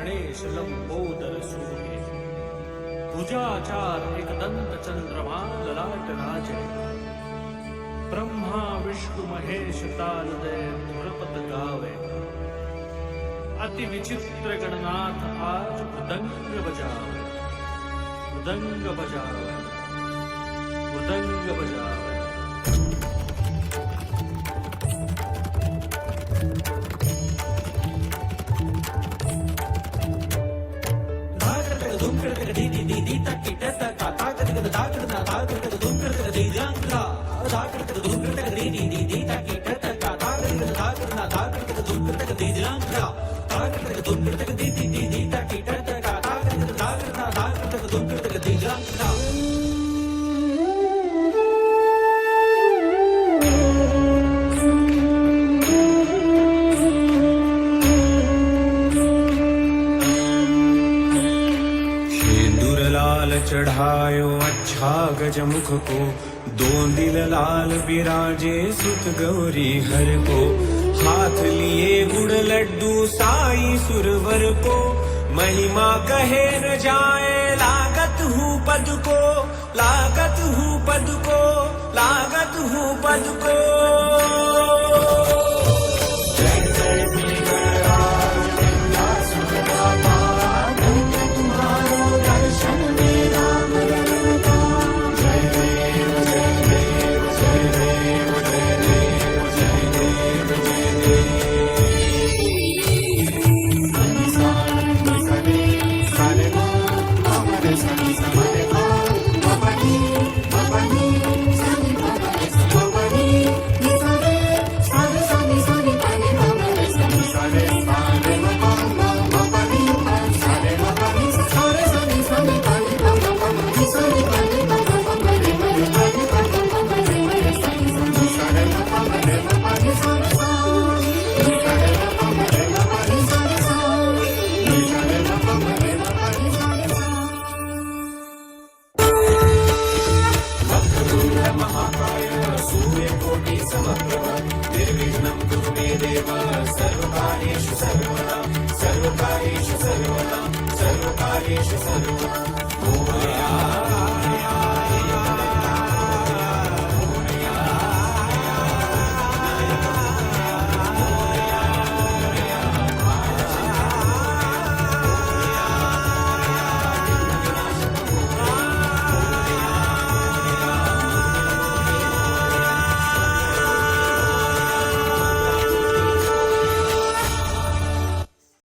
गणेश लंबोदर सूर्य भुजाचार एकदंत चंद्रमा ललाट राजे ब्रह्मा विष्णु महेश तालदय धुरपत गावे अति विचित्र गणनाथ आज मृदंग बजावे मृदंग बजावे मृदंग बजावे। चढ़ायो अच्छा गजमुख को, दो दिल लाल विराजे सुत गौरी हर को। हाथ लिए गुड़ लड्डू साई सुरवर को, महिमा कहे न जाए लागत हूँ पद को, लागत हूँ पद को, लागत हूँ पद को। निर्विघ्नं कुरु मे देव सर्वकार्येषु सर्वदा सर्वकार्येषु सर्वदा सर्वकार्येषु सर्वदा।